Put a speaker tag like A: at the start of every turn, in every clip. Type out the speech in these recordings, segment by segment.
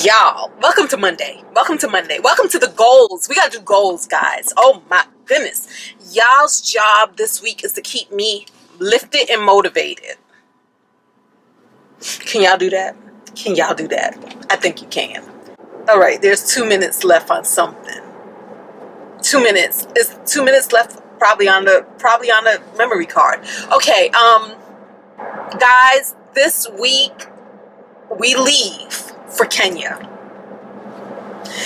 A: Y'all, welcome to Monday. Welcome to Monday. Welcome to the goals. We gotta do goals, guys. Oh my goodness. Y'all's job this week is to keep me lifted and motivated. Can y'all do that? Can y'all do that? I think you can. All right, there's 2 minutes left on something. 2 minutes. Is 2 minutes left probably on the memory card. Okay, guys, this week we leave for Kenya.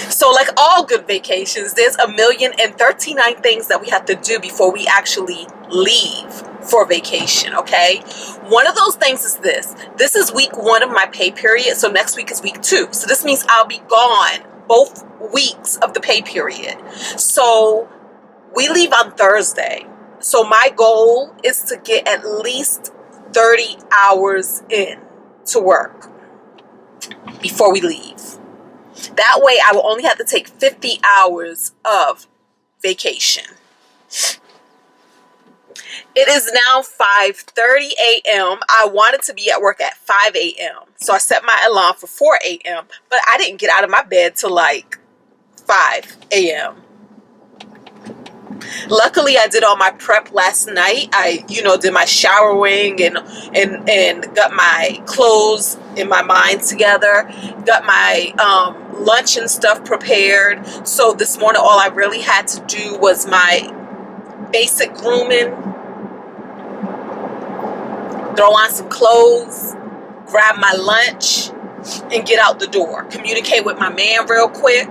A: So like all good vacations, there's 1,039 things that we have to do before we actually leave for vacation, okay? One of those things is this. This is week 1 of my pay period, so next week is week 2. So this means I'll be gone both weeks of the pay period. So we leave on Thursday. So my goal is to get at least 30 hours in to work before we leave. That way I will only have to take 50 hours of vacation. It is now 5:30 a.m. I wanted to be at work at 5 a.m. So I set my alarm for 4 a.m. But I didn't get out of my bed till like 5 a.m. Luckily, I did all my prep last night. I, did my showering and got my clothes in my mind together. Got my lunch and stuff prepared. So this morning, all I really had to do was my basic grooming. Throw on some clothes, grab my lunch, and get out the door. Communicate with my man real quick,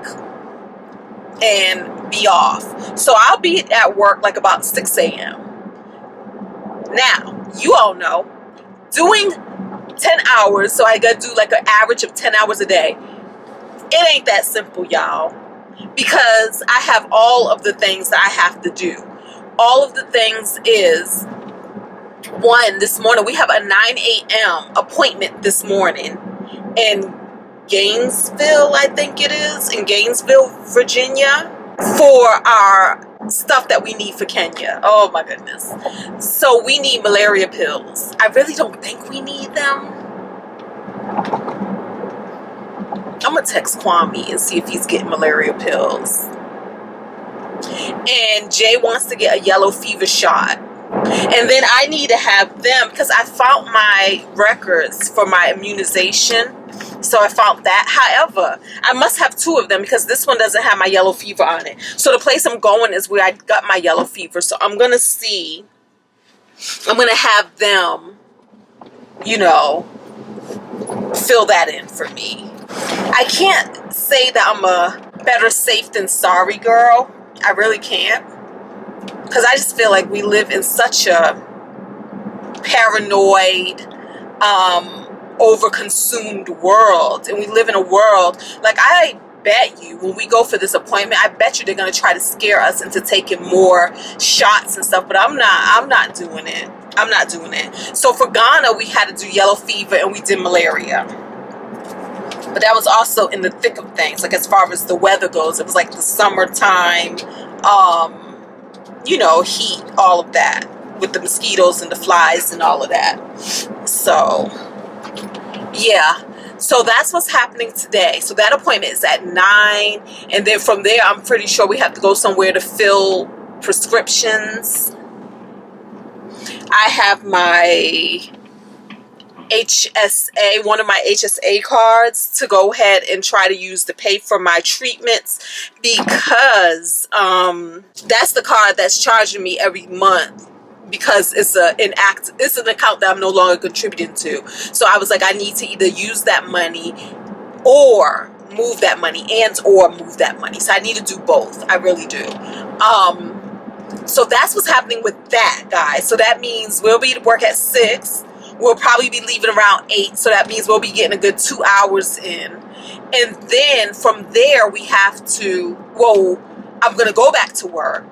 A: and be off. So I'll be at work like about 6 a.m. Now, you all know, doing 10 hours, so I gotta do like an average of 10 hours a day. It ain't that simple, y'all, because I have all of the things that I have to do. All of the things is, one, this morning, we have a 9 a.m. appointment this morning in Gainesville, I think it is, in Gainesville, Virginia, for our stuff that we need for Kenya. Oh my goodness. So we need malaria pills. I really don't think we need them. I'm gonna text Kwame and see if he's getting malaria pills. And Jay wants to get a yellow fever shot. And then I need to have them, because I found my records for my immunization. So I found that. However, I must have 2 of them because this one doesn't have my yellow fever on it. So the place I'm going is where I got my yellow fever. So I'm going to see. I'm going to have them, fill that in for me. I can't say that I'm a better safe than sorry girl. I really can't. Because I just feel like we live in such a paranoid, over-consumed world. And we live in a world, like, I bet you when we go for this appointment, I bet you they're going to try to scare us into taking more shots and stuff. But I'm not doing it. I'm not doing it. So for Ghana, we had to do yellow fever and we did malaria. But that was also in the thick of things. Like, as far as the weather goes, it was like the summertime, heat, all of that, with the mosquitoes and the flies and all of that. So, yeah. So that's what's happening today. So that appointment is at 9. And then from there, I'm pretty sure we have to go somewhere to fill prescriptions. I have my HSA, one of my HSA cards, to go ahead and try to use to pay for my treatments, because that's the card that's charging me every month, because it's an account that I'm no longer contributing to. So I was like, I need to either use that money or move that money, So I need to do both. I really do. So that's what's happening with that, guys. So that means we'll be to work at 6. We'll probably be leaving around 8. So that means we'll be getting a good 2 hours in. And then from there, we have to, I'm going to go back to work.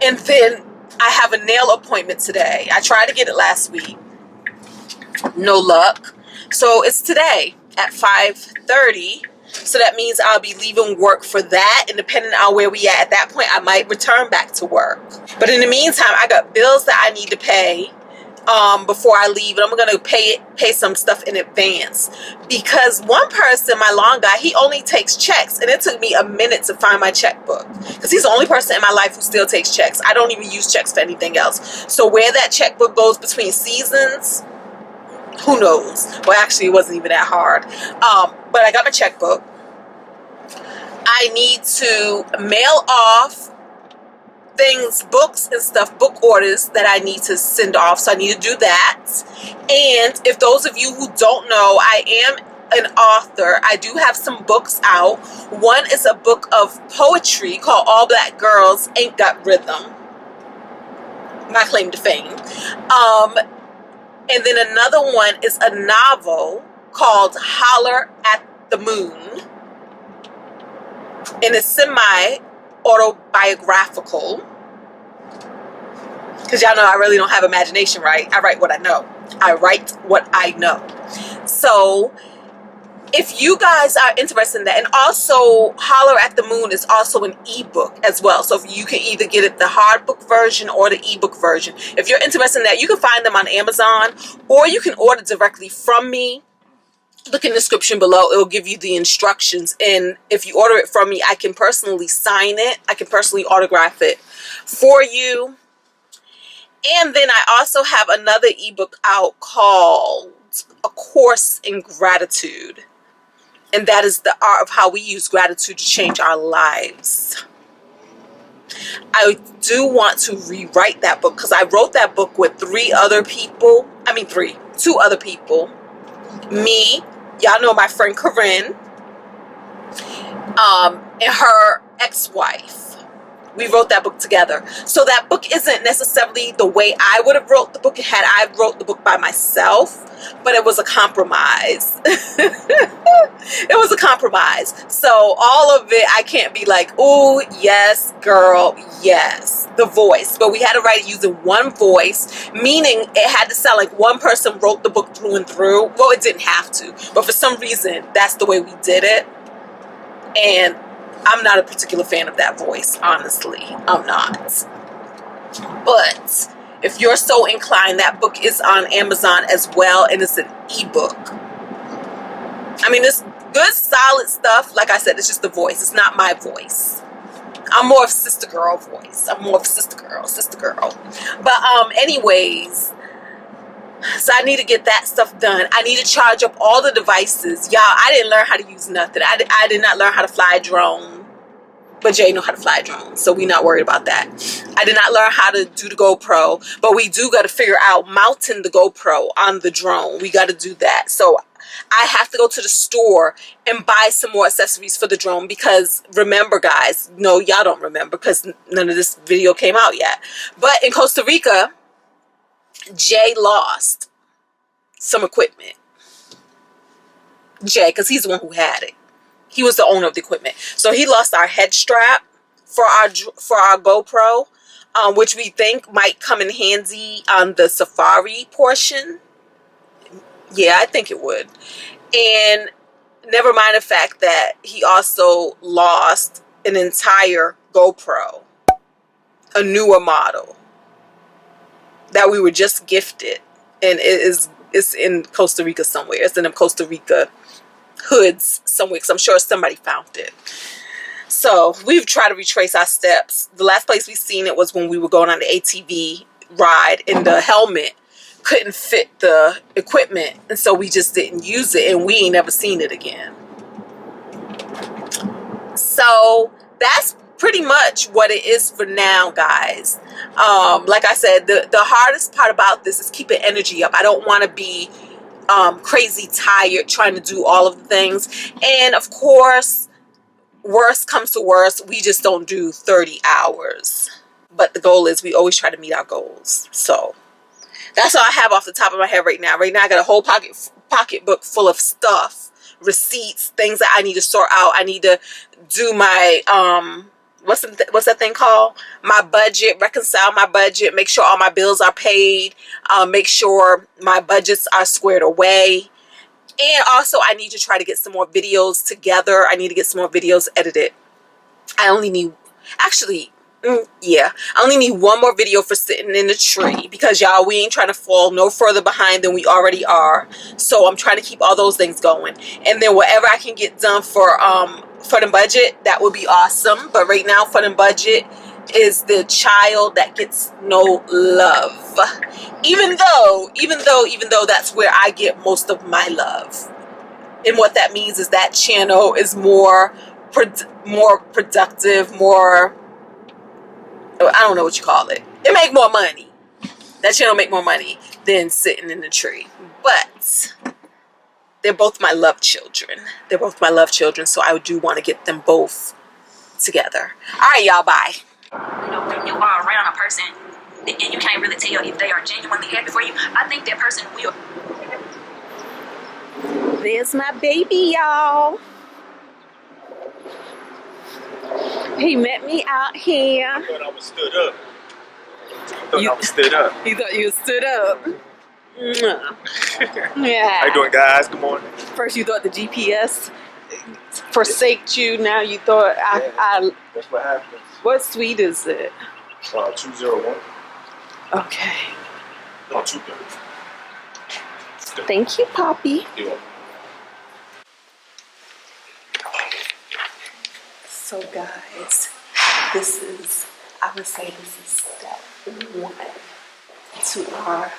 A: And then I have a nail appointment today. I tried to get it last week. No luck. So it's today at 5:30. So that means I'll be leaving work for that. And depending on where we at that point, I might return back to work. But in the meantime, I got bills that I need to pay. before I leave, and I'm gonna pay some stuff in advance, because one person, my lawn guy, he only takes checks, and it took me a minute to find my checkbook, because he's the only person in my life who still takes checks. I don't even use checks for anything else. So where that checkbook goes between seasons, who knows? Well, actually, it wasn't even that hard. But I got my checkbook. I need to mail off things, books and stuff, book orders that I need to send off. So I need to do that. And if those of you who don't know, I am an author. I do have some books out. One is a book of poetry called All Black Girls Ain't Got Rhythm. My claim to fame. And then another one is a novel called Holler at the Moon. And it's semi-autobiographical. Because y'all know I really don't have imagination, right? I write what I know. I write what I know. So if you guys are interested in that, and also Holler at the Moon is also an ebook as well. So if you can either get it the hard book version or the ebook version. If you're interested in that, you can find them on Amazon, or you can order directly from me. Look in the description below. It will give you the instructions. And if you order it from me, I can personally sign it. I can personally autograph it for you. And then I also have another ebook out called A Course in Gratitude. And that is the art of how we use gratitude to change our lives. I do want to rewrite that book, because I wrote that book with two other people. Me, y'all know my friend Corinne, and her ex-wife. We wrote that book together. So that book isn't necessarily the way I would have wrote the book had I wrote the book by myself, but it was a compromise. It was a compromise. So all of it, I can't be like, oh, yes, girl, yes, the voice. But we had to write it using one voice, meaning it had to sound like one person wrote the book through and through. Well, it didn't have to, but for some reason, that's the way we did it. And I'm not a particular fan of that voice, honestly. I'm not. But if you're so inclined, that book is on Amazon as well, and it's an ebook. I mean, it's good, solid stuff. Like I said, it's just the voice. It's not my voice. I'm more of sister girl voice. I'm more of sister girl. But anyways, so I need to get that stuff done. I need to charge up all the devices. Y'all, I didn't learn how to use nothing. I did not learn how to fly a drone. But Jay know how to fly a drone, so we're not worried about that. I did not learn how to do the GoPro, but we do got to figure out mounting the GoPro on the drone. We got to do that. So I have to go to the store and buy some more accessories for the drone, because remember, guys, no, y'all don't remember because none of this video came out yet. But in Costa Rica, Jay lost some equipment. Jay, because he's the one who had it. He was the owner of the equipment. So he lost our head strap for our GoPro, which we think might come in handy on the safari portion. Yeah, I think it would. And never mind the fact that he also lost an entire GoPro, a newer model that we were just gifted. And it's in Costa Rica somewhere. It's in the Costa Rica hoods somewhere, because I'm sure somebody found it. So we've tried to retrace our steps. The last place we seen it was when we were going on the ATV ride, and the helmet couldn't fit the equipment, and so we just didn't use it, and we ain't never seen it again. So that's pretty much what it is for now, guys. Like I said, the hardest part about this is keeping energy up. I don't want to be crazy tired trying to do all of the things. And of course, worst comes to worst, we just don't do 30 hours. But the goal is we always try to meet our goals. So that's all I have off the top of my head right now. Right now I got a whole pocketbook full of stuff, receipts, things that I need to sort out. I need to do my what's that thing called? My budget, reconcile my budget, make sure all my bills are paid, make sure my budgets are squared away. And also I need to try to get some more videos together. I need to get some more videos edited. I only need, actually, Yeah, I only need one more video for sitting in the tree because y'all, we ain't trying to fall no further behind than we already are. So I'm trying to keep all those things going, and then whatever I can get done for the budget, that would be awesome. But right now, for the budget is the child that gets no love, even though that's where I get most of my love. And what that means is that channel is more productive, more, I don't know what you call it. It make more money. That channel make more money than sitting in the tree. But they're both my love children. They're both my love children, so I do want to get them both together. All right, y'all, bye.
B: When you are around a person and you can't really tell if they are genuinely happy for you, I think that person will.
A: There's my baby, y'all. He met me out here.
C: I thought I was stood up. I was stood up.
A: You thought you stood up? Yeah.
C: How you doing, guys? Good morning.
A: First you thought the GPS forsaked you. Now you thought I
C: That's what happens.
A: what suite is it?
C: 201.
A: Okay.
C: No, 230.
A: Thank you, Poppy.
C: You're welcome.
A: So guys, this is, I would say this is step one to our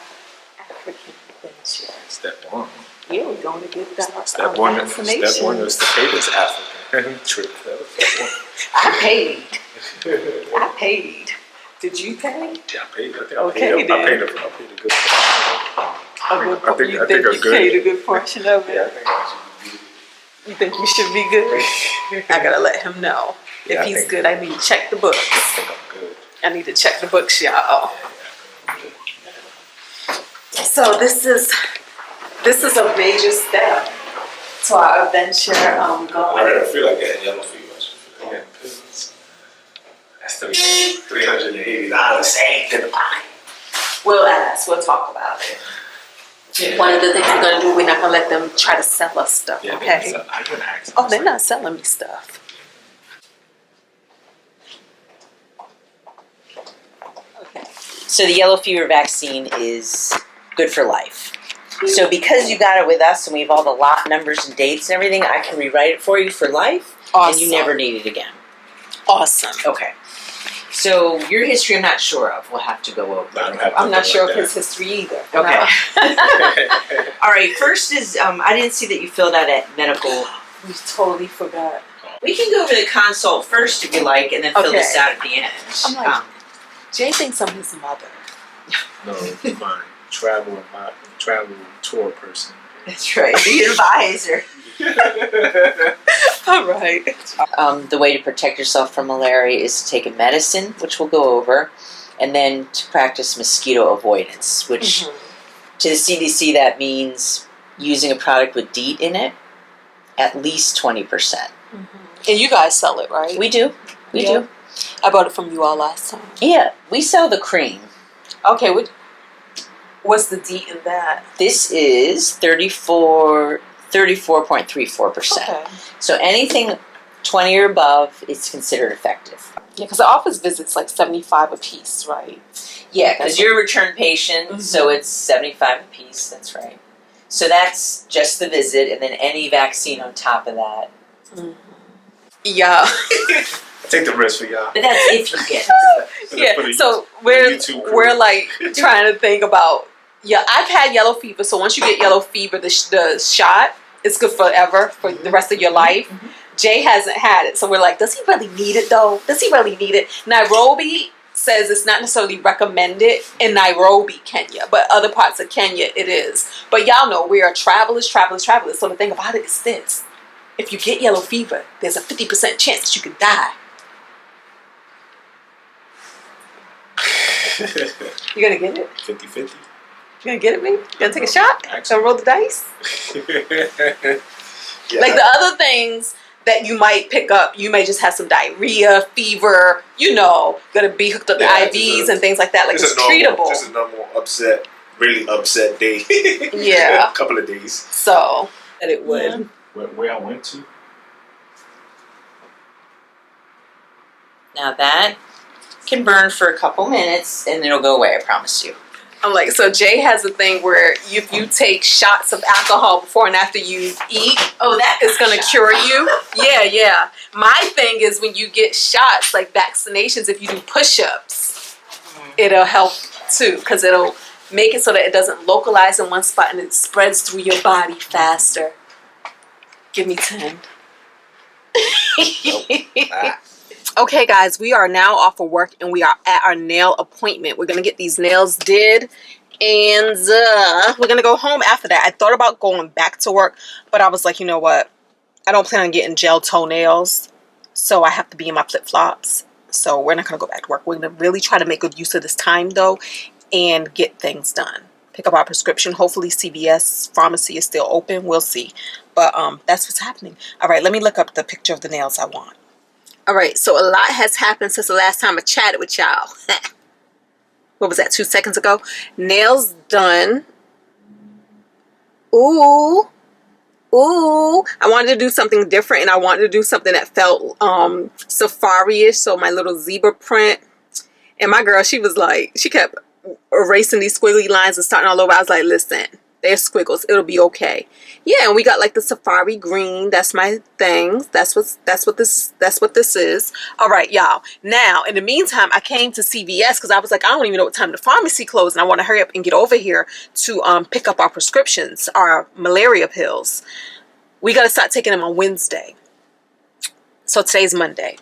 A: African adventure.
C: Step one.
A: Yeah, we're going to get that
C: Step one
A: vaccination.
C: is to pay this African trip. That was step one.
A: I paid. I paid. Did you pay?
C: Yeah, I paid. I think
A: Okay,
C: I paid.
A: then.
C: I paid a good portion.
A: You think you paid a good portion of it?
C: Yeah, I think I should be.
A: You think you should be good? I gotta let him know. If
C: Yeah,
A: he's good, I need to check the books.
C: I think I'm good.
A: I need to check the books, y'all.
C: I'm good.
A: So this is a major step to our adventure.
C: I
A: Going.
C: didn't feel like getting yellow fever. I should feel like getting pimples. That's $380 saved in the pocket.
A: We'll ask. We'll talk about it.
C: Yeah.
A: One of the things we're gonna do, we're not gonna let them try to sell us stuff.
C: Yeah,
A: Okay?
C: I'm gonna ask.
A: Oh, they're not selling me stuff. Okay.
D: So the yellow fever vaccine is good for life. So because you got it with us and we have all the lot numbers and dates and everything, I can rewrite it for you for life.
A: Awesome.
D: And you never need it again.
A: Awesome.
D: Okay. So your history I'm not sure of. We'll have to go over.
A: I'm not sure of his history either.
D: Okay. All right. First is I didn't see that you filled out at medical.
A: We totally forgot.
D: We can go over the consult first if you like, and then fill this out at the end.
A: I'm like, Jay thinks I'm his mother.
C: No, my travel tour person.
D: That's right. The advisor.
A: All right.
D: The way to protect yourself from malaria is to take a medicine, which we'll go over, and then to practice mosquito avoidance, which to the CDC that means using a product with DEET in it, at least 20%.
A: And you guys sell it, right?
D: We do. We do.
A: I bought it from you all last time.
D: Yeah, we sell the cream.
A: Okay, what's the DEET in that?
D: This is 34.34%.
A: Okay.
D: So anything 20 or above is considered effective.
A: Yeah, because the office visit's like $75 a piece, right?
D: Yeah, because you're a return patient, so it's $75 a piece. That's right. So that's just the visit, and then any vaccine on top of that.
A: Yeah.
C: Take the risk for y'all.
D: But that's if you get it.
A: Yeah. So we're like trying to think about. Yeah, I've had yellow fever. So once you get yellow fever, the shot is good forever for the rest of your life. Jay hasn't had it, so we're like, does he really need it though? Does he really need it? Nairobi says it's not necessarily recommended in Nairobi, Kenya, but other parts of Kenya it is. But y'all know we are travelers. So the thing about it is this: if you get yellow fever, there's a 50% chance that you could die. You gonna get it?
C: 50-50.
A: You gonna get it, baby? You gonna take a shot? Gonna roll the dice?
C: Yeah.
A: Like the other things that you might pick up, you may just have some diarrhea, fever, gonna be hooked up to IVs and things like that. Like it's treatable.
C: Just a normal really upset day.
A: Yeah.
C: A couple of days.
A: So that it would.
C: Where I went to?
D: Now that Can burn for a couple minutes and it'll go away, I promise you.
A: I'm like, so Jay has a thing where if you take shots of alcohol before and after you eat, it's gonna cure you. Yeah. My thing is when you get shots, like vaccinations, if you do push-ups, it'll help too, because it'll make it so that it doesn't localize in one spot and it spreads through your body faster. Give me 10. Okay, guys, we are now off of work and we are at our nail appointment. We're gonna get these nails did, and we're gonna go home after that. I thought about going back to work, but I was like, you know what? I don't plan on getting gel toenails, so I have to be in my flip-flops. So we're not gonna go back to work. We're gonna really try to make good use of this time though and get things done. Pick up our prescription. Hopefully CVS pharmacy is still open. We'll see. But that's what's happening. All right, let me look up the picture of the nails I want. All right, so a lot has happened since the last time I chatted with y'all. What was that, 2 seconds ago? Nails done. Ooh. I wanted to do something different, and I wanted to do something that felt safari-ish, so my little zebra print. And my girl, she was like, she kept erasing these squiggly lines and starting all over. I was like, listen, they're squiggles. It'll be okay. Yeah, and we got like the safari green. That's my thing. That's what this is. All right, y'all. Now, in the meantime, I came to CVS because I was like, I don't even know what time the pharmacy closed, and I want to hurry up and get over here to pick up our prescriptions, our malaria pills. We got to start taking them on Wednesday. So today's Monday.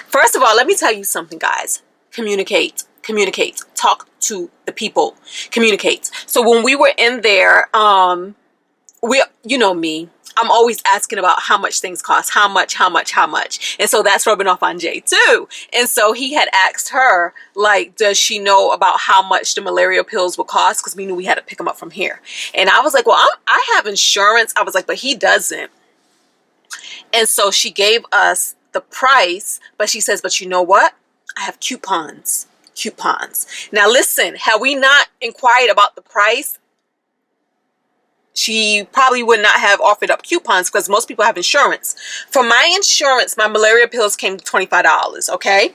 A: First of all, let me tell you something, guys. Communicate. Talk to the people. Communicate. So when we were in there, you know me, I'm always asking about how much things cost, how much. And so that's rubbing off on Jay too. And so he had asked her, like, does she know about how much the malaria pills will cost? Because we knew we had to pick them up from here. And I was like, well, I have insurance. I was like, but he doesn't. And so she gave us the price, but she says, but you know what? I have coupons. Now listen, had we not inquired about the price, she probably would not have offered up coupons because most people have insurance. For my insurance, my malaria pills came to $25, okay?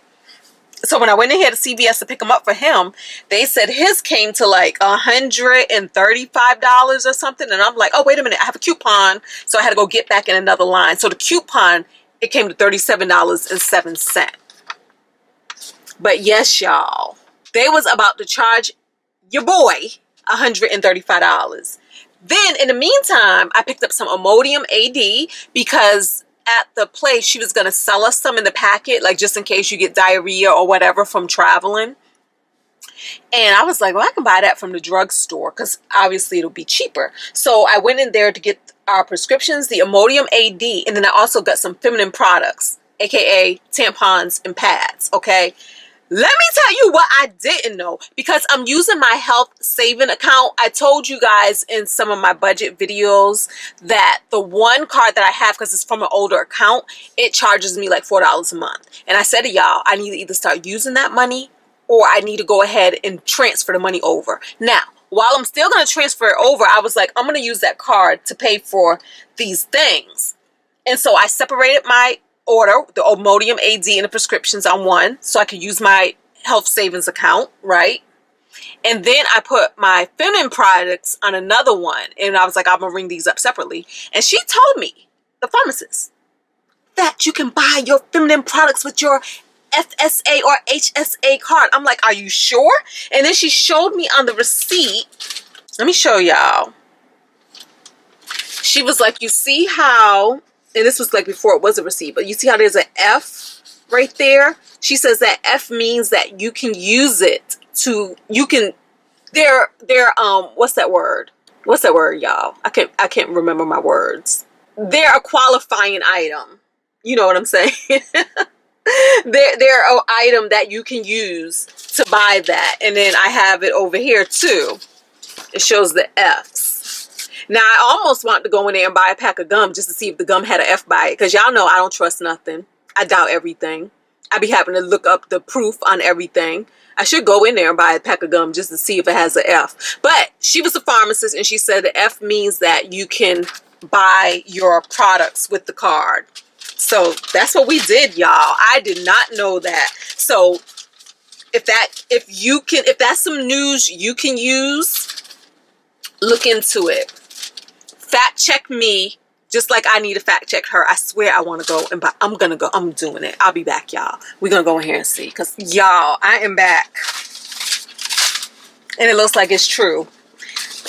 A: So when I went in here to CVS to pick them up for him, they said his came to like $135 or something. And I'm like, oh, wait a minute, I have a coupon. So I had to go get back in another line. So the coupon, it came to $37.07. But yes, y'all, they was about to charge your boy $135. Then in the meantime, I picked up some Imodium AD because at the place she was going to sell us some in the packet, like just in case you get diarrhea or whatever from traveling. And I was like, well, I can buy that from the drugstore because obviously it'll be cheaper. So I went in there to get our prescriptions, the Imodium AD, and then I also got some feminine products, aka tampons and pads, okay? Let me tell you what I didn't know, because I'm using my health saving account. I told you guys in some of my budget videos that the one card that I have, because it's from an older account, it charges me like $4 a month. And I said to y'all, I need to either start using that money or I need to go ahead and transfer the money over. Now, while I'm still going to transfer it over, I was like, I'm going to use that card to pay for these things. And so I separated my order, the Imodium AD and the prescriptions on one, so I could use my health savings account, right? And then I put my feminine products on another one, and I was like, I'm gonna ring these up separately. And she told me, the pharmacist, that you can buy your feminine products with your FSA or HSA card. I'm like, are you sure? And then she showed me on the receipt. Let me show y'all. She was like, you see how, and this was like before it was a receipt, but you see how there's an F right there? She says that F means that you can use it to, you can, they're what's that word? What's that word, y'all? I can't remember my words. They're a qualifying item. You know what I'm saying? they're an item that you can use to buy that. And then I have it over here too. It shows the F's. Now, I almost want to go in there and buy a pack of gum just to see if the gum had an F by it. Because y'all know I don't trust nothing. I doubt everything. I be having to look up the proof on everything. I should go in there and buy a pack of gum just to see if it has an F. But she was a pharmacist and she said the F means that you can buy your products with the card. So that's what we did, y'all. I did not know that. So if that's some news you can use, look into it. Fact check me, just like I need to fact check her. I swear I want to go and buy. I'm gonna go. I'm doing it. I'll be back, y'all. We're gonna go in here and see, because y'all, I am back, and it looks like it's true.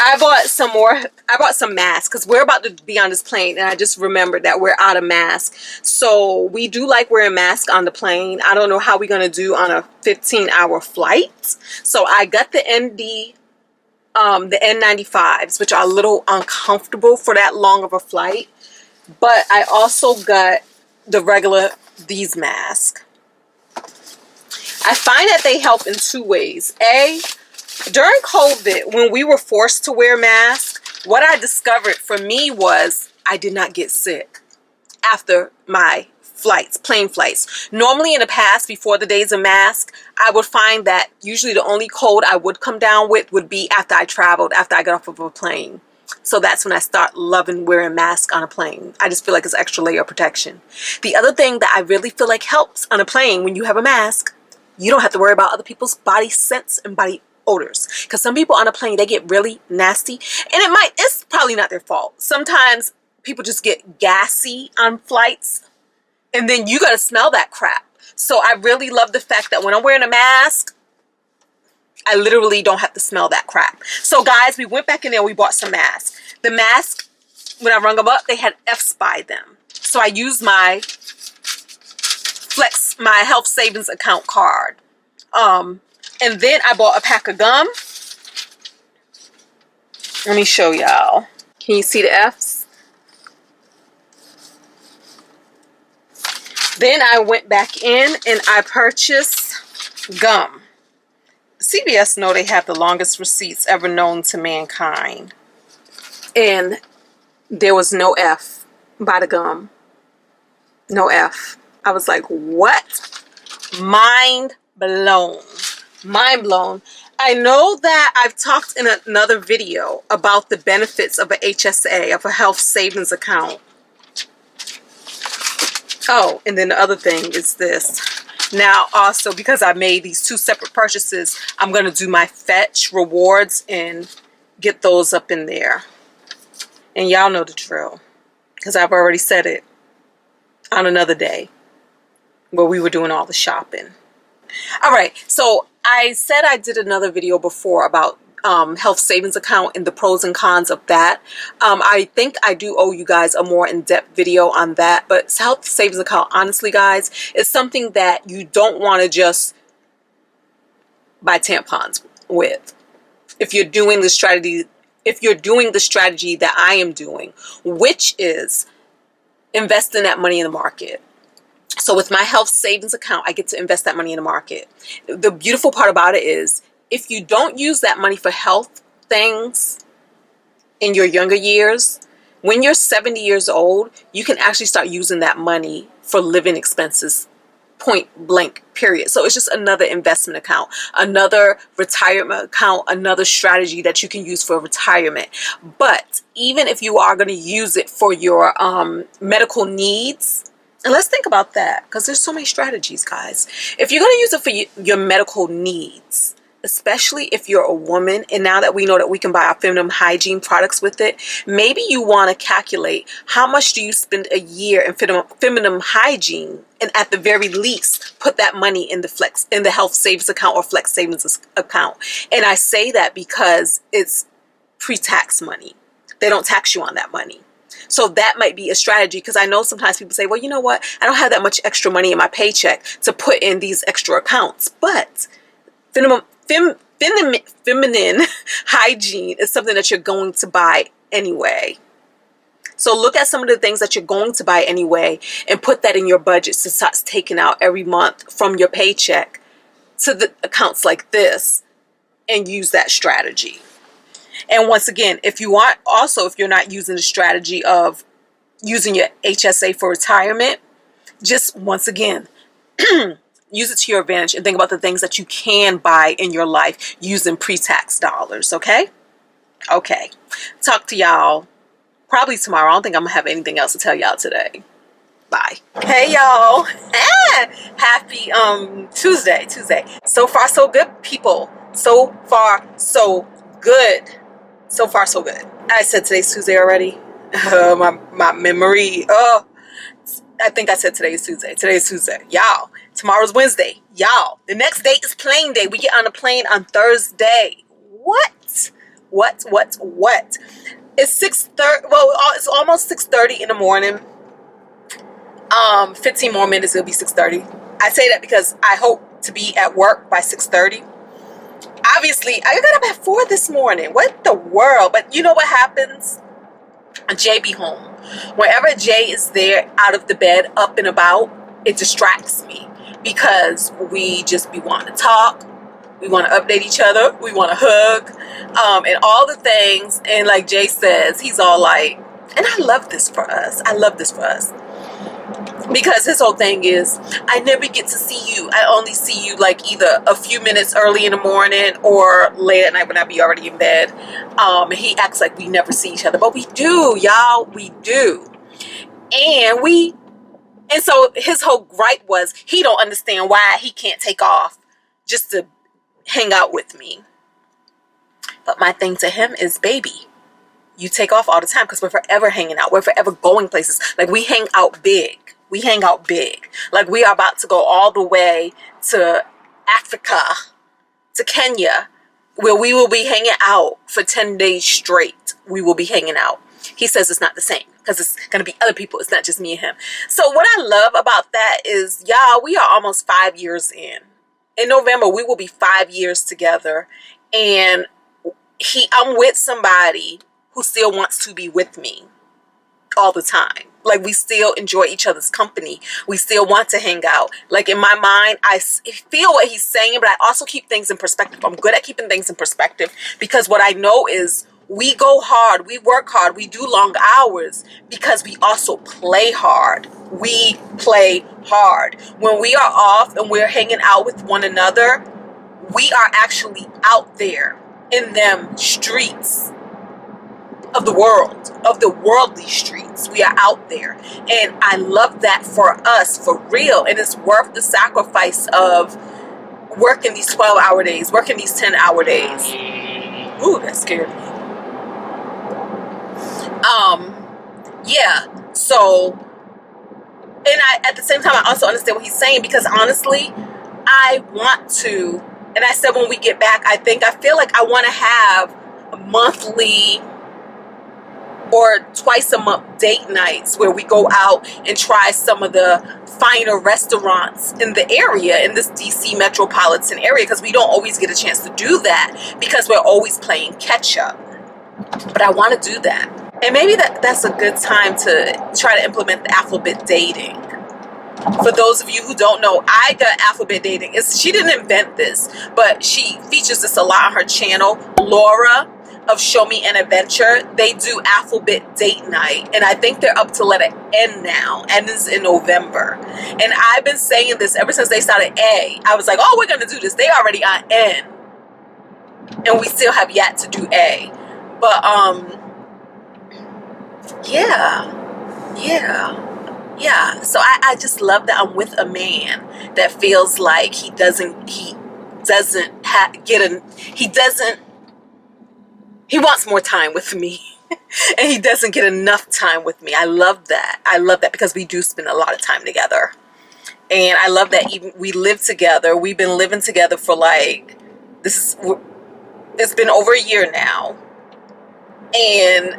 A: I bought some more. I bought some masks because we're about to be on this plane, and I just remembered that we're out of masks. So we do like wearing masks on the plane. I don't know how we're gonna do on a 15-hour flight. So I got the N95s, which are a little uncomfortable for that long of a flight. But I also got the regular, these masks. I find that they help in two ways. During COVID, when we were forced to wear masks, what I discovered for me was I did not get sick after my plane flights. Normally in the past, before the days of mask, I would find that usually the only cold I would come down with would be after I traveled, after I got off of a plane. So that's when I start loving wearing masks on a plane. I just feel like it's an extra layer of protection. The other thing that I really feel like helps on a plane when you have a mask, you don't have to worry about other people's body scents and body odors, because some people on a plane, they get really nasty, and it's probably not their fault. Sometimes people just get gassy on flights, and then you got to smell that crap. So I really love the fact that when I'm wearing a mask, I literally don't have to smell that crap. So guys, we went back in there, we bought some masks. The mask, when I rung them up, they had F's by them. So I used my health savings account card. And then I bought a pack of gum. Let me show y'all. Can you see the F's? Then I went back in and I purchased gum. CVS know they have the longest receipts ever known to mankind. And there was no F by the gum. No F. I was like, what? Mind blown. Mind blown. I know that I've talked in another video about the benefits of a HSA, of a health savings account. Oh, and then the other thing is this. Now also, because I made these two separate purchases, I'm going to do my fetch rewards and get those up in there. And y'all know the drill, because I've already said it on another day where we were doing all the shopping. All right, so I said I did another video before about health savings account and the pros and cons of that. I think I do owe you guys a more in-depth video on that. But health savings account, honestly, guys, is something that you don't want to just buy tampons with. If you're doing the strategy, that I am doing, which is investing that money in the market. So with my health savings account, I get to invest that money in the market. The beautiful part about it is, if you don't use that money for health things in your younger years, when you're 70 years old, you can actually start using that money for living expenses, point blank, period. So it's just another investment account, another retirement account, another strategy that you can use for retirement. But even if you are going to use it for your medical needs, and let's think about that, because there's so many strategies, guys. If you're going to use it for your medical needs, especially if you're a woman, and now that we know that we can buy our feminine hygiene products with it, maybe you want to calculate how much do you spend a year in feminine hygiene, and at the very least, put that money in the health savings account or flex savings account. And I say that because it's pre-tax money. They don't tax you on that money. So that might be a strategy, because I know sometimes people say, well, you know what? I don't have that much extra money in my paycheck to put in these extra accounts. But feminine hygiene is something that you're going to buy anyway. So look at some of the things that you're going to buy anyway and put that in your budget to start taking out every month from your paycheck to the accounts like this, and use that strategy. And once again, if you're not using the strategy of using your HSA for retirement, just once again, use it to your advantage and think about the things that you can buy in your life using pre-tax dollars, okay? Okay. Talk to y'all probably tomorrow. I don't think I'm going to have anything else to tell y'all today. Bye. Hey y'all. Happy Tuesday. So far so good, people. So far so good. So far so good. I said today's Tuesday already. My memory. Oh, I think I said today's Tuesday. Today's Tuesday. Y'all. Tomorrow's Wednesday. Y'all. The next day is plane day. We get on a plane on Thursday. What? It's 6:30. Well, it's almost 6:30 in the morning. 15 more minutes, it'll be 6:30. I say that because I hope to be at work by 6:30. Obviously, I got up at 4 this morning. What the world? But you know what happens? Jay be home. Whenever Jay is there, out of the bed, up and about, it distracts me because we just be wanting to talk. We want to update each other. We want to hug, and all the things. And like Jay says, he's all like, and I love this for us. Because his whole thing is, I never get to see you. I only see you like either a few minutes early in the morning or late at night when I be already in bed. He acts like we never see each other, but we do, y'all. We do. And so his whole gripe was he don't understand why he can't take off just to hang out with me. But my thing to him is, baby, you take off all the time because we're forever hanging out. We're forever going places. Like, we hang out big. Like, we are about to go all the way to Africa, to Kenya, where we will be hanging out for 10 days straight. We will be hanging out. He says it's not the same because it's going to be other people. It's not just me and him. So what I love about that is, y'all, we are almost 5 years in. In November, we will be 5 years together. And I'm with somebody who still wants to be with me all the time. Like, we still enjoy each other's company. We still want to hang out. Like, in my mind, I feel what he's saying, but I also keep things in perspective. I'm good at keeping things in perspective because what I know is we go hard, we work hard, we do long hours because we also play hard. We play hard. When we are off and we're hanging out with one another, we are actually out there in them streets of the world, of the worldly streets. We are out there. And I love that for us, for real. And it's worth the sacrifice of working these 12-hour days, working these 10-hour days. Ooh, that scared me. Yeah. So, and at the same time, I also understand what he's saying because honestly, I want to, and I said when we get back, I feel like I want to have a monthly or twice a month date nights where we go out and try some of the finer restaurants in the area, in this DC metropolitan area, because we don't always get a chance to do that because we're always playing catch up. But I want to do that. And maybe that's a good time to try to implement the alphabet dating. For those of you who don't know, I got alphabet dating. She didn't invent this, but she features this a lot on her channel. Laura of Show Me an Adventure, they do alphabet date night, and I think they're up to letter N now, and it's in November. And I've been saying this ever since they started A. I was like, oh, we're gonna do this. They already on N, and we still have yet to do A. But yeah. So I just love that I'm with a man that feels like he wants more time with me and he doesn't get enough time with me. I love that because we do spend a lot of time together. And I love that even we live together. We've been living together for it's been over a year now. And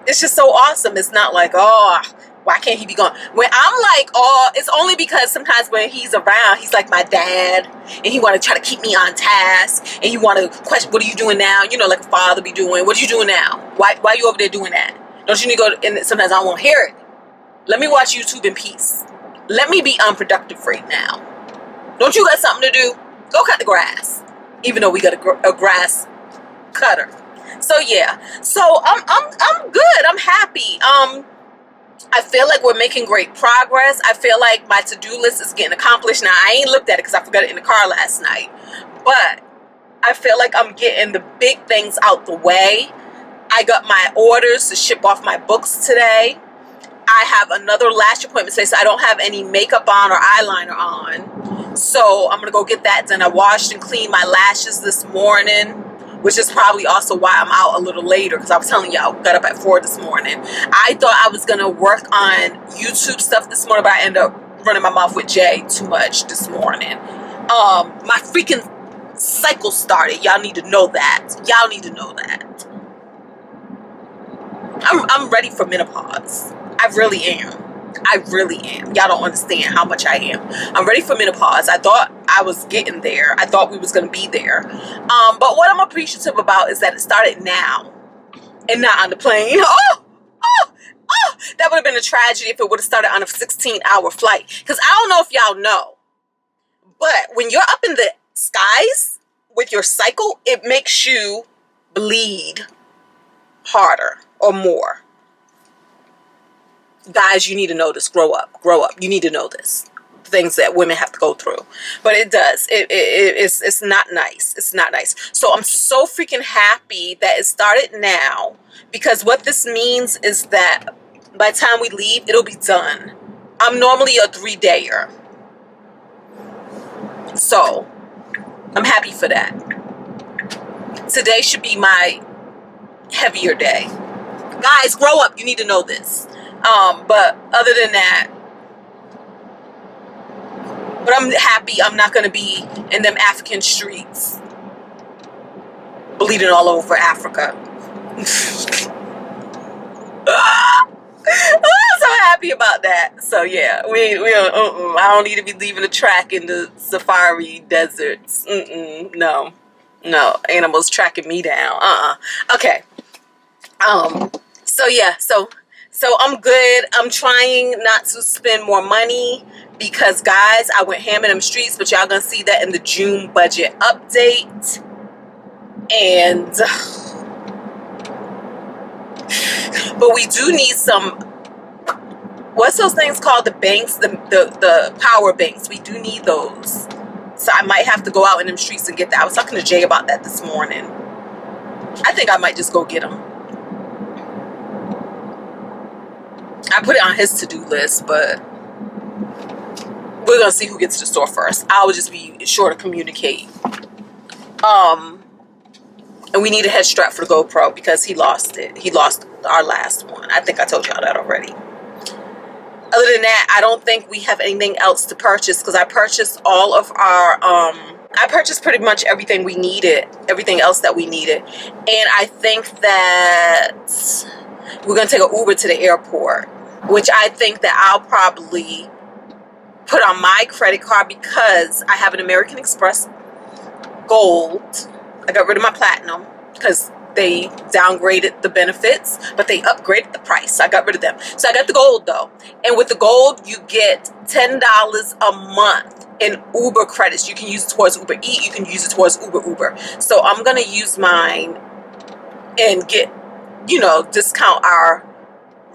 A: it's just so awesome. It's not like, oh, why can't he be gone? When I'm like, oh, it's only because sometimes when he's around, he's like my dad, and he want to try to keep me on task, and he want to question, what are you doing now? You know, like a father be doing. What are you doing now? Why are you over there doing that? Don't you need to go? And sometimes I won't hear it. Let me watch YouTube in peace. Let me be unproductive right now. Don't you got something to do? Go cut the grass. Even though we got a grass cutter. So yeah, so I'm good. I'm happy. I feel like we're making great progress. I feel like my to-do list is getting accomplished. Now, I ain't looked at it because I forgot it in the car last night. But I feel like I'm getting the big things out the way. I got my orders to ship off my books today. I have another lash appointment today, so I don't have any makeup on or eyeliner on. So I'm gonna go get that done. I washed and cleaned my lashes this morning, which is probably also why I'm out a little later, because I was telling y'all, got up at 4 this morning. I thought I was gonna work on YouTube stuff this morning, but I ended up running my mouth with Jay too much this morning. My freaking cycle started. Y'all need to know that. Y'all need to know that. I'm ready for menopause. I really am. I really am. Y'all don't understand how much I am. I'm ready for menopause. I thought I was getting there. I thought we was going to be there. But what I'm appreciative about is that it started now and not on the plane. That would have been a tragedy if it would have started on a 16-hour flight. Because I don't know if y'all know, but when you're up in the skies with your cycle, it makes you bleed harder or more. Guys, you need to know this. Grow up. You need to know this. Things that women have to go through. But it does. It's not nice. It's not nice. So I'm so freaking happy that it started now, because what this means is that by the time we leave, it'll be done. I'm normally a 3-dayer. So I'm happy for that. Today should be my heavier day. Guys, grow up. You need to know this. But other than that, but I'm happy I'm not going to be in them African streets bleeding all over Africa. I'm so happy about that. So yeah, I don't need to be leaving a track in the safari deserts. No, animals tracking me down. Okay. So yeah, so I'm good. I'm trying not to spend more money because, guys, I went ham in them streets, but y'all gonna see that in the June budget update. And but we do need some, what's those things called? The banks, the power banks. We do need those. So I might have to go out in them streets and get that. I was talking to Jay about that this morning. I think I might just go get them. I put it on his to-do list, but we're gonna see who gets to the store first. I will just be sure to communicate. And we need a head strap for the GoPro because he lost it. He lost our last one. I think I told y'all that already. Other than that, I don't think we have anything else to purchase, because I purchased all of our I purchased pretty much everything we needed, everything else that we needed. And I think that we're gonna take an Uber to the airport, which I think that I'll probably put on my credit card because I have an American Express Gold. I got rid of my Platinum because they downgraded the benefits, but they upgraded the price. So I got rid of them. So I got the Gold though. And with the Gold, you get $10 a month in Uber credits. You can use it towards Uber Eats. You can use it towards Uber. So I'm going to use mine and get, discount our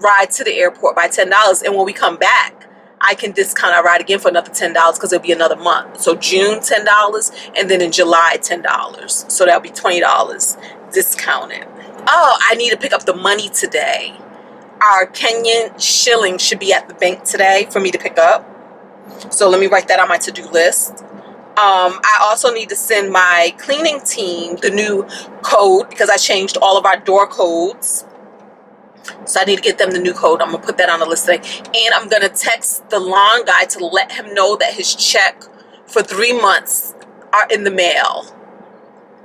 A: ride to the airport by $10. And when we come back, I can discount our ride again for another $10 because it'll be another month. So June, $10, and then in July, $10. So that'll be $20 discounted. Oh, I need to pick up the money today. Our Kenyan shilling should be at the bank today for me to pick up. So let me write that on my to-do list. I also need to send my cleaning team the new code because I changed all of our door codes. So I need to get them the new code. I'm going to put that on the list today. And I'm going to text the lawn guy to let him know that his check for 3 months are in the mail.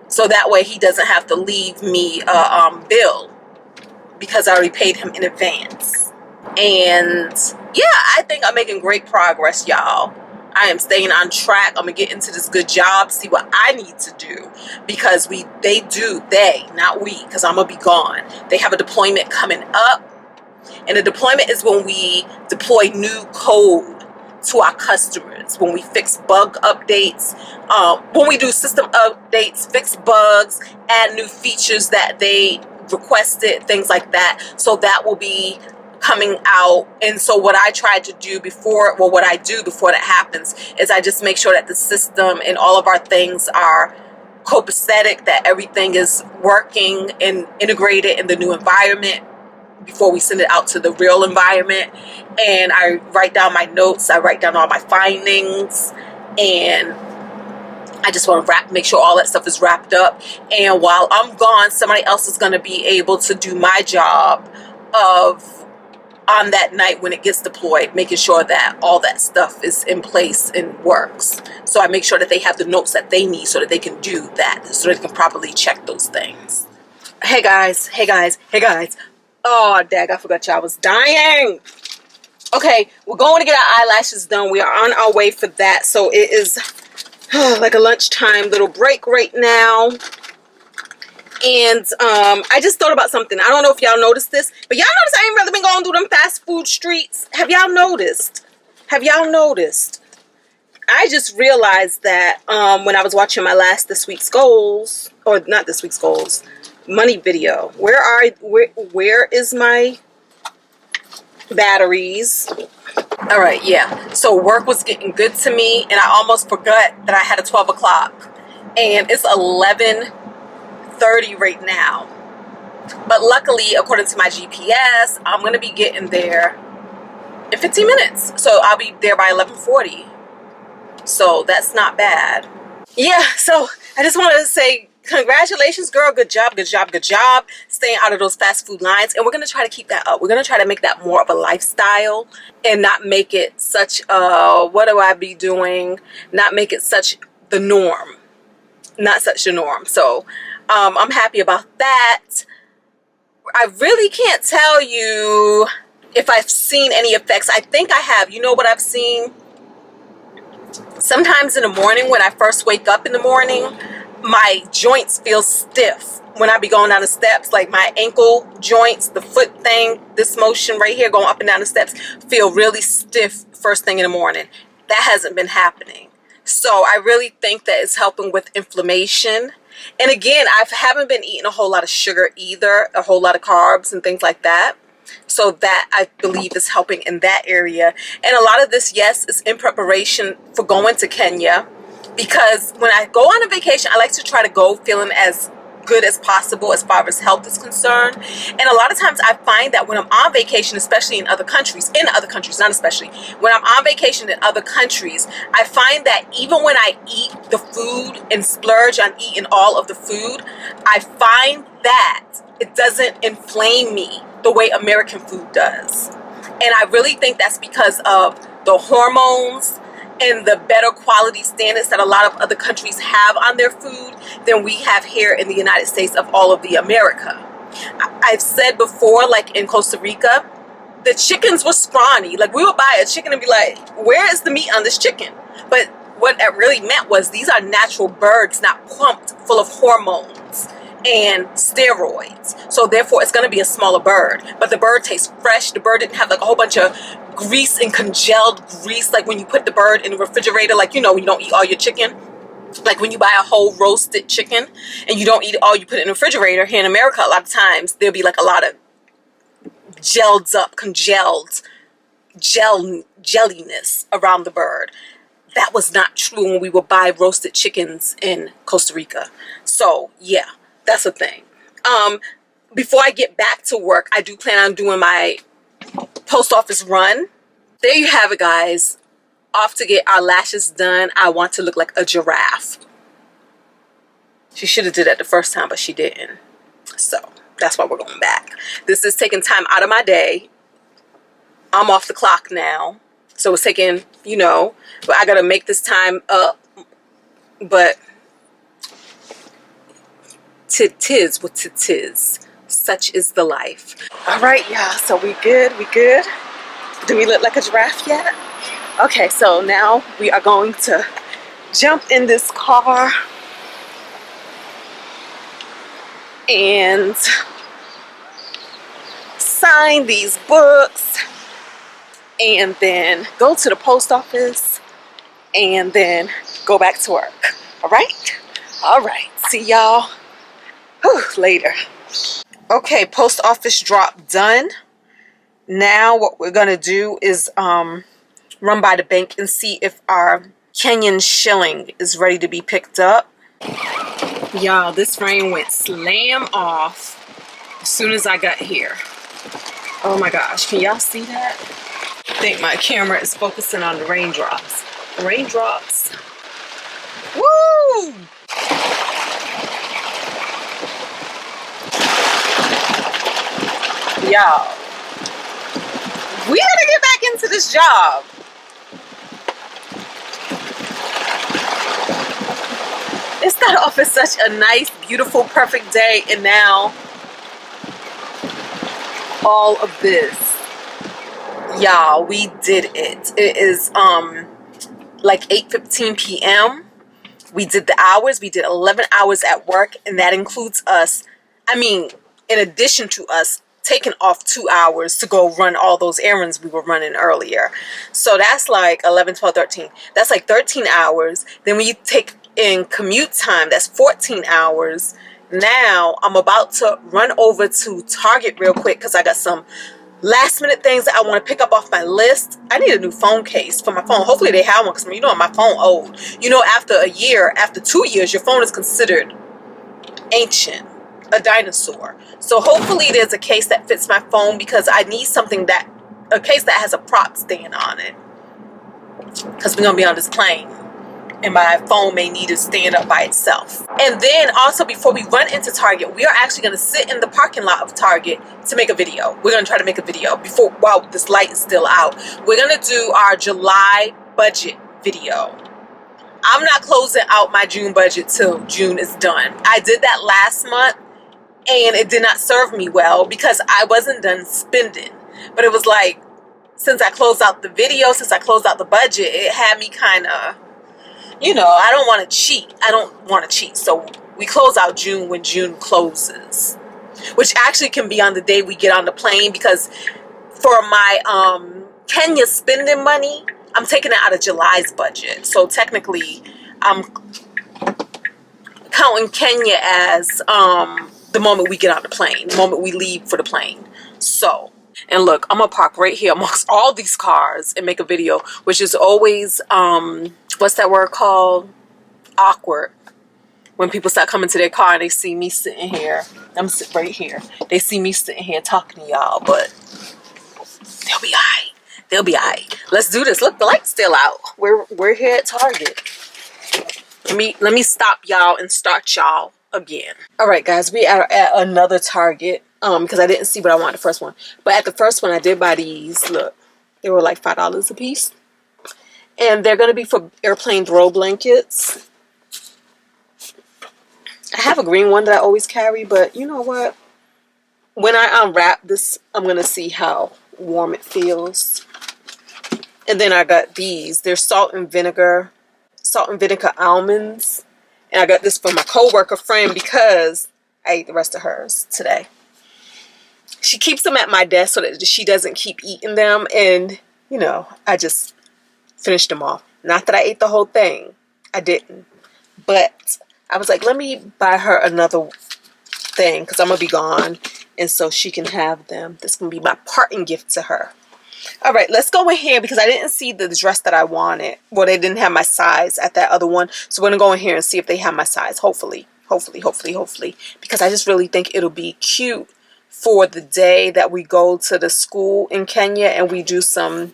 A: So that way he doesn't have to leave me a bill because I already paid him in advance. And yeah, I think I'm making great progress, y'all. I am staying on track. I'm going to get into this good job, see what I need to do. Because not we, because I'm going to be gone. They have a deployment coming up. And the deployment is when we deploy new code to our customers. When we fix bug updates. When we do system updates, fix bugs, add new features that they requested, things like that. So that will be coming out. And so what I tried to do what I do before that happens is I just make sure that the system and all of our things are copacetic, that everything is working and integrated in the new environment. before we send it out to the real environment. And I write down my notes, I write down all my findings, and I just want to make sure all that stuff is wrapped up. And while I'm gone, somebody else is going to be able to do my job of, on that night when it gets deployed, making sure that all that stuff is in place and works. So I make sure that they have the notes that they need so that they can do that, so they can properly check those things. Hey guys, hey guys, hey guys. Oh, dag, I forgot y'all was dying. Okay, we're going to get our eyelashes done. We are on our way for that. So it is like a lunchtime little break right now. And I just thought about something. I don't know if y'all noticed this, but y'all notice I ain't really been going through them fast food streets. Have y'all noticed? Have y'all noticed? I just realized that when I was watching my last This Week's Goals, or not This Week's Goals, money video. Where is my batteries? All right, yeah. So work was getting good to me, and I almost forgot that I had a 12 o'clock, and it's 11:30 right now. But luckily, according to my GPS, I'm gonna be getting there in 15 minutes. So I'll be there by 11:40. So that's not bad. Yeah. So I just wanted to say, congratulations, girl. Good job, good job, good job. Staying out of those fast food lines. And we're going to try to keep that up. We're going to try to make that more of a lifestyle and not make it such what do I be doing? Not make it such the norm. Not such the norm. So I'm happy about that. I really can't tell you if I've seen any effects. I think I have. You know what I've seen? Sometimes in the morning, when I first wake up in the morning, my joints feel stiff when I be going down the steps. Like my ankle joints, the foot thing, this motion right here going up and down the steps, feel really stiff first thing in the morning. That hasn't been happening. So I really think that it's helping with inflammation. And again, I haven't been eating a whole lot of sugar either, a whole lot of carbs and things like that. So that, I believe, is helping in that area. And a lot of this, yes, is in preparation for going to Kenya. Because when I go on a vacation, I like to try to go feeling as good as possible as far as health is concerned. And a lot of times I find that when I'm on vacation, especially in other countries, not especially, when I'm on vacation in other countries, I find that even when I eat the food and splurge on eating all of the food, I find that it doesn't inflame me the way American food does. And I really think that's because of the hormones and the better quality standards that a lot of other countries have on their food than we have here in the United States of all of the America. I've said before, like in Costa Rica, the chickens were scrawny. Like we would buy a chicken and be like, where is the meat on this chicken? But what that really meant was these are natural birds, not pumped full of hormones and steroids. So therefore it's going to be a smaller bird, but the bird tastes fresh. The bird didn't have like a whole bunch of grease and congealed grease, like when you put the bird in the refrigerator, like, you know, you don't eat all your chicken, like when you buy a whole roasted chicken and you don't eat it all, you put it in the refrigerator. Here in America, a lot of times there'll be like a lot of gelled up, congealed jelliness around the bird. That was not true when we would buy roasted chickens in Costa Rica. So yeah, that's a thing. Before I get back to work, I do plan on doing my post office run. There you have it, guys. Off to get our lashes done. I want to look like a giraffe. She should have did that the first time, but she didn't. So that's why we're going back. This is taking time out of my day. I'm off the clock now. So it's taking, you know, but I got to make this time up. But tis what tis. Such is the life. All right, y'all. So we good? We good? Do we look like a giraffe yet? Okay, so now we are going to jump in this car and sign these books and then go to the post office and then go back to work. All right? All right. See y'all later. Okay, post office drop done. Now what we're gonna do is run by the bank and see if our Kenyan shilling is ready to be picked up. Y'all, this rain went slam off as soon as I got here. Oh my gosh, can y'all see that? I think my camera is focusing on the raindrops. Raindrops. Woo! Y'all, we gotta get back into this job. It started off as such a nice, beautiful, perfect day, and now all of this. Y'all, we did it. It is like 8:15 p.m. We did the hours. We did 11 hours at work, and that includes us. I mean, in addition to us taking off 2 hours to go run all those errands we were running earlier. So that's like 11, 12, 13. That's like 13 hours. Then when you take in commute time, that's 14 hours. Now I'm about to run over to Target real quick because I got some last minute things that I want to pick up off my list. I need a new phone case for my phone. Hopefully they have one because you know my phone old. You know, after a year, after 2 years, your phone is considered ancient, a dinosaur. So hopefully there's a case that fits my phone because I need something that, a case that has a prop stand on it, because we're gonna be on this plane and my phone may need to stand up by itself. And then also, before we run into Target, we are actually going to sit in the parking lot of Target to make a video. We're going to try to make a video before, while this light is still out. We're going to do our July budget video. I'm not closing out my June budget till June is done. I did that last month and it did not serve me well because I wasn't done spending. But it was like, since I closed out the video, since I closed out the budget, it had me kind of, you know, I don't want to cheat. I don't want to cheat. So we close out June when June closes, which actually can be on the day we get on the plane, because for my Kenya spending money, I'm taking it out of July's budget. So technically, I'm counting Kenya as the moment we get on the plane, the moment we leave for the plane. So, and look, I'm gonna park right here amongst all these cars and make a video, which is always what's that word called? Awkward. When people start coming to their car and they see me sitting here. I'm sitting right here. They see me sitting here talking to y'all, but they'll be alright. They'll be alright. Let's do this. Look, the light's still out. We're here at Target. Let me stop y'all and start y'all again. Alright guys, we are at another Target. Because I didn't see what I wanted the first one. But at the first one I did buy these. Look. They were like $5 a piece. And they're gonna be for airplane throw blankets. I have a green one that I always carry, but you know what? When I unwrap this, I'm going to see how warm it feels. And then I got these. They're salt and vinegar almonds. And I got this for my coworker friend because I ate the rest of hers today. She keeps them at my desk so that she doesn't keep eating them. And, you know, I just finished them off. Not that I ate the whole thing. I didn't. But I was like, let me buy her another thing because I'm going to be gone. And so she can have them. This is going to be my parting gift to her. All right, let's go in here because I didn't see the dress that I wanted. Well, they didn't have my size at that other one. So we're going to go in here and see if they have my size. Hopefully. Because I just really think it'll be cute for the day that we go to the school in Kenya and we do some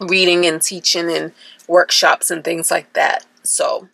A: reading and teaching and workshops and things like that. So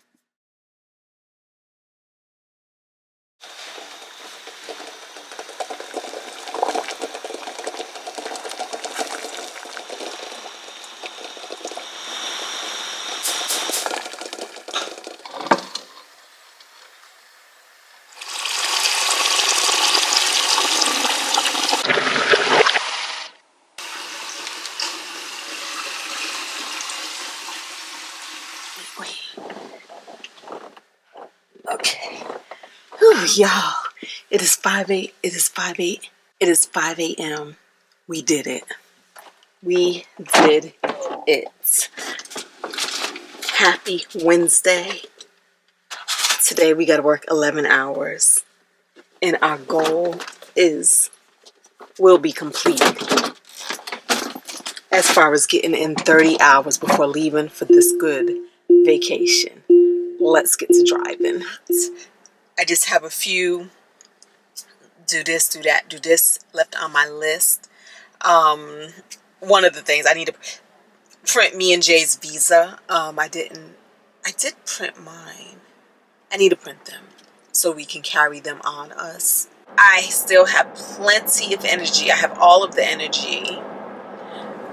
A: okay. Whew, y'all. It is 5 a.m. We did it. We did it. Happy Wednesday. Today we got to work 11 hours. And our goal will be completed as far as getting in 30 hours before leaving for this good vacation. Let's get to driving. I just have a few do this, do that, do this left on my list. One of the things I need to print me and Jay's visa. I did print mine. I need to print them so we can carry them on us. I still have plenty of energy. I have all of the energy.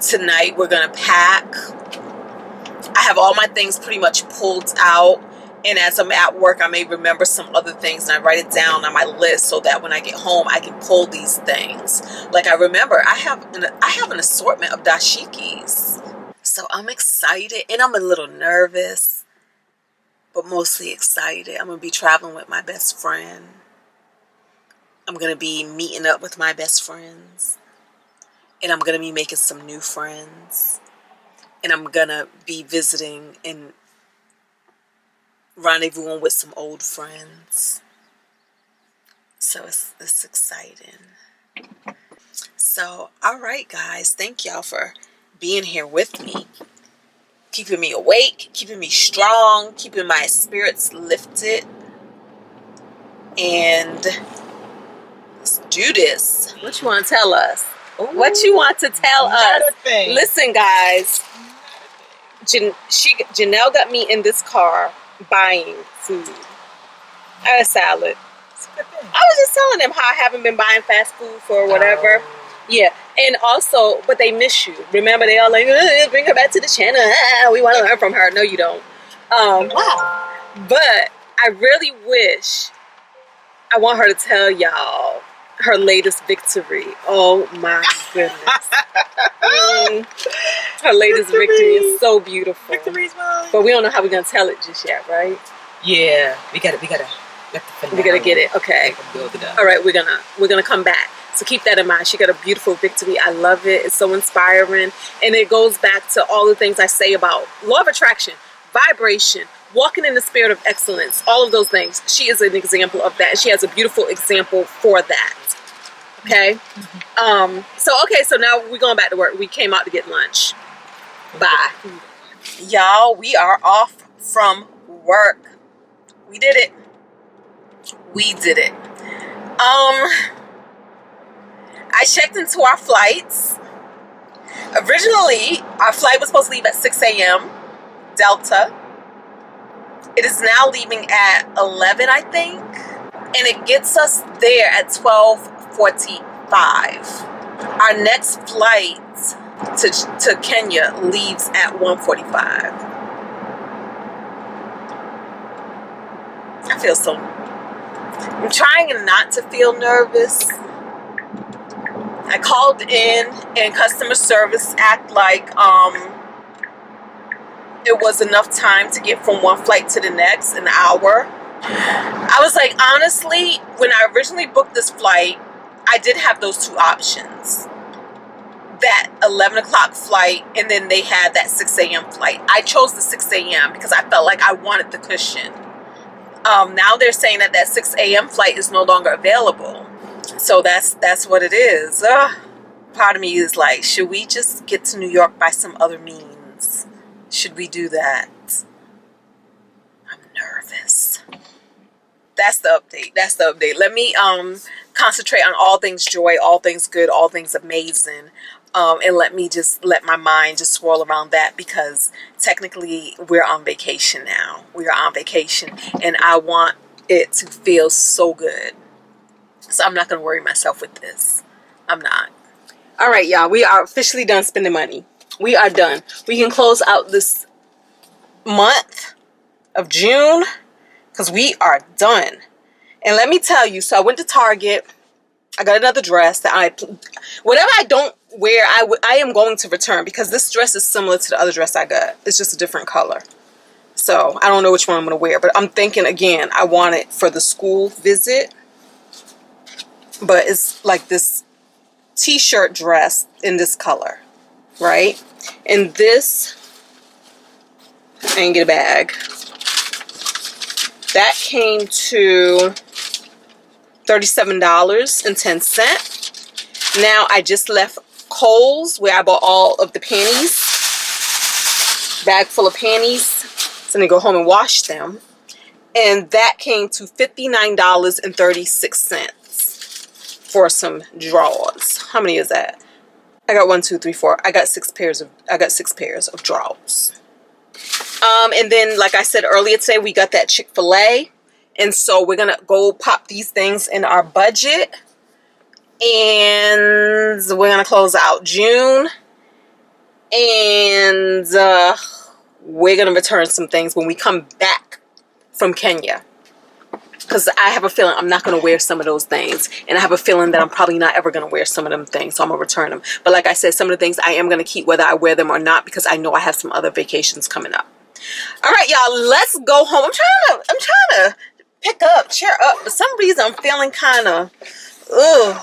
A: Tonight we're gonna pack. I have all my things pretty much pulled out, and as I'm at work I may remember some other things and I write it down on my list so that when I get home I can pull these things. Like I remember I have an assortment of dashikis. So I'm excited and I'm a little nervous, but mostly excited. I'm gonna be traveling with my best friend. I'm gonna be meeting up with my best friends, and I'm gonna be making some new friends, and I'm gonna be visiting and rendezvousing with some old friends. So it's exciting. So, all right, guys, thank y'all for being here with me, keeping me awake, keeping me strong, keeping my spirits lifted, and let's do this. What you want to tell us?
B: Ooh,
A: what you want to tell us?
B: thing.
A: Listen, guys. Janelle got me in this car buying food. I had a salad. I was just telling them how I haven't been buying fast food for whatever. Yeah, and also, but they miss you. Remember, they all like, bring her back to the channel. We want to learn from her. No, you don't.
B: Wow.
A: But I really wish, I want her to tell y'all her latest victory. Oh my goodness. Her latest victory is so beautiful.
B: Victory's mine.
A: But we don't know how we're going to tell it just yet, right?
B: Yeah, we gotta
A: get it. Okay.
B: Build it up.
A: All right, we're gonna come back. So keep that in mind. She got a beautiful victory. I love it. It's so inspiring, and it goes back to all the things I say about law of attraction, vibration, walking in the spirit of excellence. All of those things. She is an example of that. She has a beautiful example for that. Okay. So now we're going back to work. We came out to get lunch. Bye, y'all. We are off from work. We did it. We did it. I checked into our flights. Originally, our flight was supposed to leave at 6 a.m. Delta. It is now leaving at 11, I think. And it gets us there at 12:45. Our next flight to Kenya leaves at 1:45. I feel so... I'm trying not to feel nervous. I called in and customer service act like it was enough time to get from one flight to the next, an hour. I was like, honestly, when I originally booked this flight, I did have those two options. That 11 o'clock flight, and then they had that 6 a.m. flight. I chose the 6 a.m. because I felt like I wanted the cushion. Now they're saying that 6 a.m. flight is no longer available. So that's what it is. Part of me is like, should we just get to New York by some other means? Should we do that? I'm nervous. That's the update. Let me concentrate on all things joy, all things good, all things amazing. And let my mind just swirl around that, because technically we're on vacation now. We are on vacation, and I want it to feel so good. So I'm not going to worry myself with this. I'm not. All right, y'all. We are officially done spending money. We are done. We can close out this month of June because we are done. And let me tell you, so I went to Target. I got another dress that whatever I don't wear, I am going to return, because this dress is similar to the other dress I got. It's just a different color. So I don't know which one I'm going to wear, but I'm thinking, again, I want it for the school visit. But it's like this t-shirt dress in this color, right? And this, I didn't get a bag. That came to $37.10. Now I just left Kohl's, where I bought all of the panties. Bag full of panties. So I'm going to go home and wash them. And that came to $59.36 for some drawers. How many is that? I got 1, 2, 3, 4. I got 6 pairs of drawers. And then, like I said earlier today, we got that Chick-fil-A. And so we're going to go pop these things in our budget. And we're going to close out June. And we're going to return some things when we come back from Kenya. Because I have a feeling I'm not going to wear some of those things. And I have a feeling that I'm probably not ever going to wear some of them things. So I'm going to return them. But like I said, some of the things I am going to keep whether I wear them or not. Because I know I have some other vacations coming up. All right, y'all. Let's go home. I'm trying to pick up, cheer up. For some reason, I'm feeling kind of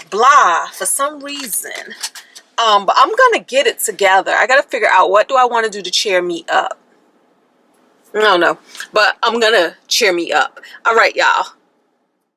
A: blah. For some reason. But I'm going to get it together. I got to figure out what do I want to do to cheer me up. I don't know. But I'm going to cheer me up. All right, y'all.